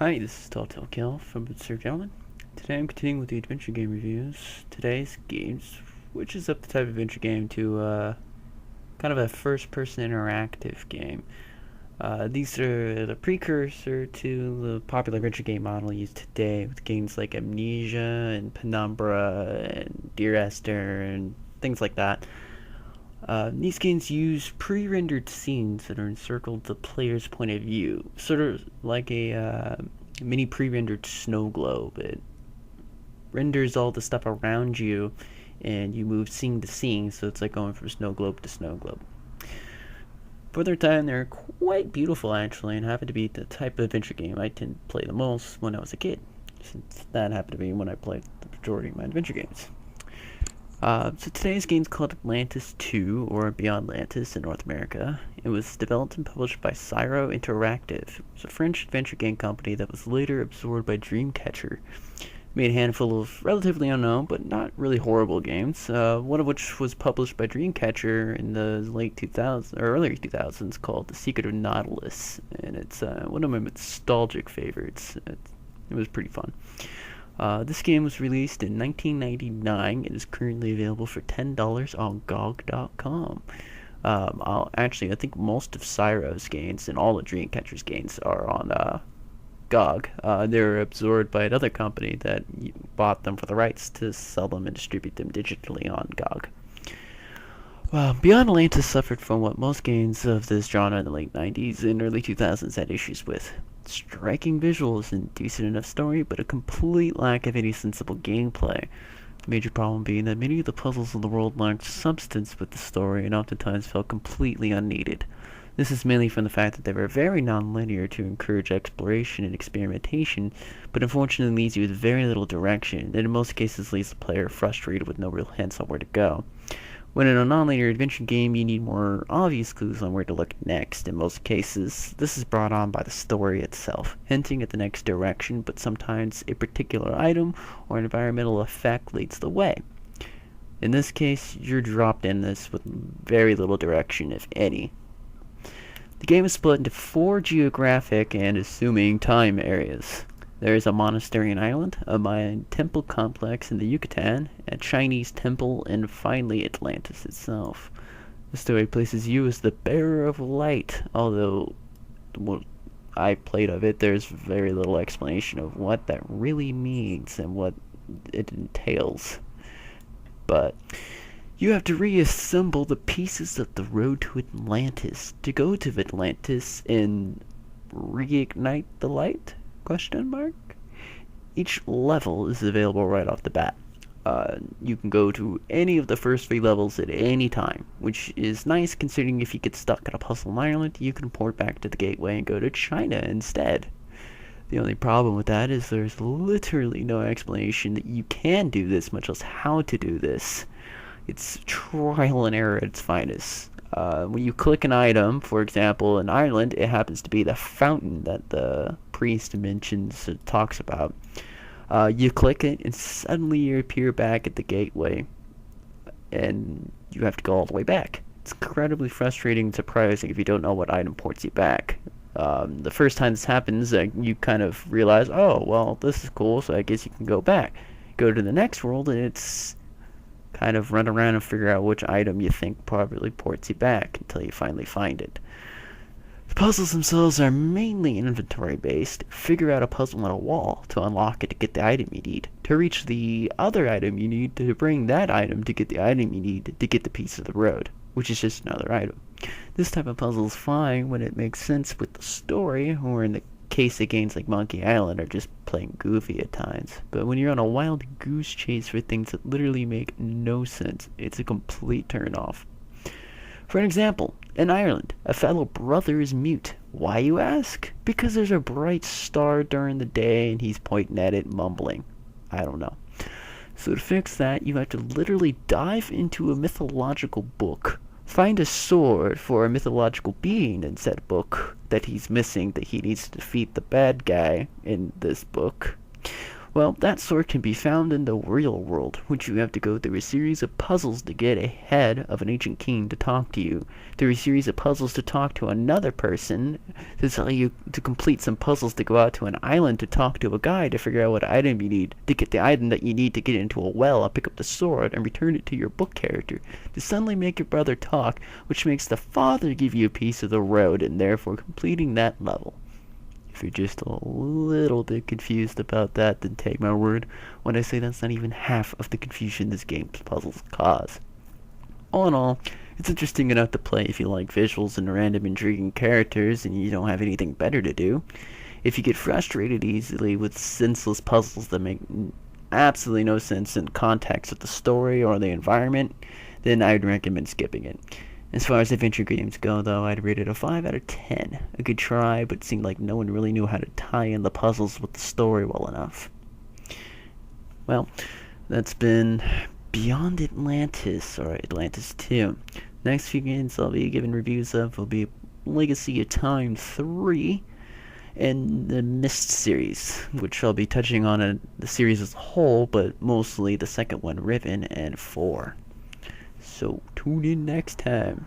Hi, this is Telltale Kill from Sir Gentleman. Today I'm continuing with the adventure game reviews. Today's game switches up the type of adventure game to kind of a first-person interactive game. These are the precursor to the popular adventure game model used today with games like Amnesia and Penumbra and Dear Esther and things like that. These games use pre-rendered scenes that are encircled the player's point of view, sort of like a mini pre-rendered snow globe. It renders all the stuff around you, and you move scene to scene, so it's like going from snow globe to snow globe. For their time, they're quite beautiful actually, and happen to be the type of adventure game I tend to play the most when I was a kid, since that happened to be when I played the majority of my adventure games. So today's game's called Atlantis 2, or Beyond Atlantis in North America. It was developed and published by Cyro Interactive. It was a French adventure game company that was later absorbed by Dreamcatcher. It made a handful of relatively unknown, but not really horrible games, one of which was published by Dreamcatcher in the late 2000s, or early 2000s, called The Secret of Nautilus, and it's one of my nostalgic favorites. It was pretty fun. This game was released in 1999 and is currently available for $10 on GOG.com. I think most of Cyro's games and all of Dreamcatcher's games are on GOG. They're absorbed by another company that bought them for the rights to sell them and distribute them digitally on GOG. Well, Beyond Atlantis suffered from what most games of this genre in the late 90s and early 2000s had issues with. Striking visuals and decent enough story, but a complete lack of any sensible gameplay. The major problem being that many of the puzzles in the world lacked substance with the story and oftentimes felt completely unneeded. This is mainly from the fact that they were very non-linear to encourage exploration and experimentation, but unfortunately leaves you with very little direction, and in most cases leaves the player frustrated with no real hints on where to go. When in a non-linear adventure game, you need more obvious clues on where to look next. In most cases, this is brought on by the story itself, hinting at the next direction, but sometimes a particular item or environmental effect leads the way. In this case, you're dropped in this with very little direction, if any. The game is split into 4 geographic and assuming time areas. There is a monastery and island, a Mayan temple complex in the Yucatan, a Chinese temple, and finally Atlantis itself. The story places you as the bearer of light, although what I played of it, there's very little explanation of what that really means and what it entails. But you have to reassemble the pieces of the road to Atlantis to go to Atlantis and reignite the light? Question mark? Each level is available right off the bat. You can go to any of the first 3 levels at any time, which is nice considering if you get stuck in a puzzle in Ireland, you can port back to the gateway and go to China instead. The only problem with that is there's literally no explanation that you can do this, much less how to do this. It's trial and error at its finest. When you click an item, for example, in Ireland, it happens to be the fountain that the priest mentions and talks about. You click it, and suddenly you appear back at the gateway, and you have to go all the way back. It's incredibly frustrating and surprising if you don't know what item ports you back. The first time this happens, you kind of realize, oh, well, this is cool, so I guess you can go back. Go to the next world, and it's kind of run around and figure out which item you think probably ports you back until you finally find it. The puzzles themselves are mainly inventory based. Figure out a puzzle on a wall to unlock it to get the item you need. To reach the other item you need to bring that item to get the item you need to get the piece of the road, which is just another item. This type of puzzle is fine when it makes sense with the story, or in the case of games like Monkey Island are just plain goofy at times. But when you're on a wild goose chase for things that literally make no sense, it's a complete turn off. For an example, in Ireland, a fellow brother is mute. Why, you ask? Because there's a bright star during the day and he's pointing at it mumbling. I don't know. So to fix that, you have to literally dive into a mythological book, find a sword for a mythological being in said book that he's missing, that he needs to defeat the bad guy in this book. Well, that sort can be found in the real world, which you have to go through a series of puzzles to get ahead of an ancient king to talk to you, through a series of puzzles to talk to another person, to tell you to complete some puzzles to go out to an island to talk to a guy to figure out what item you need, to get the item that you need to get into a well and pick up the sword and return it to your book character, to suddenly make your brother talk, which makes the father give you a piece of the road and therefore completing that level. If you're just a little bit confused about that, then take my word when I say that's not even half of the confusion this game's puzzles cause. All in all, it's interesting enough to play if you like visuals and random intriguing characters and you don't have anything better to do. If you get frustrated easily with senseless puzzles that make absolutely no sense in context with the story or the environment, then I'd recommend skipping it. As far as adventure games go, though, I'd rate it a 5 out of 10. A good try, but it seemed like no one really knew how to tie in the puzzles with the story well enough. Well, that's been Beyond Atlantis, or Atlantis 2. Next few games I'll be giving reviews of will be Legacy of Time 3 and the Myst series, which I'll be touching on the series as a whole, but mostly the second one, Riven, and 4. So tune in next time.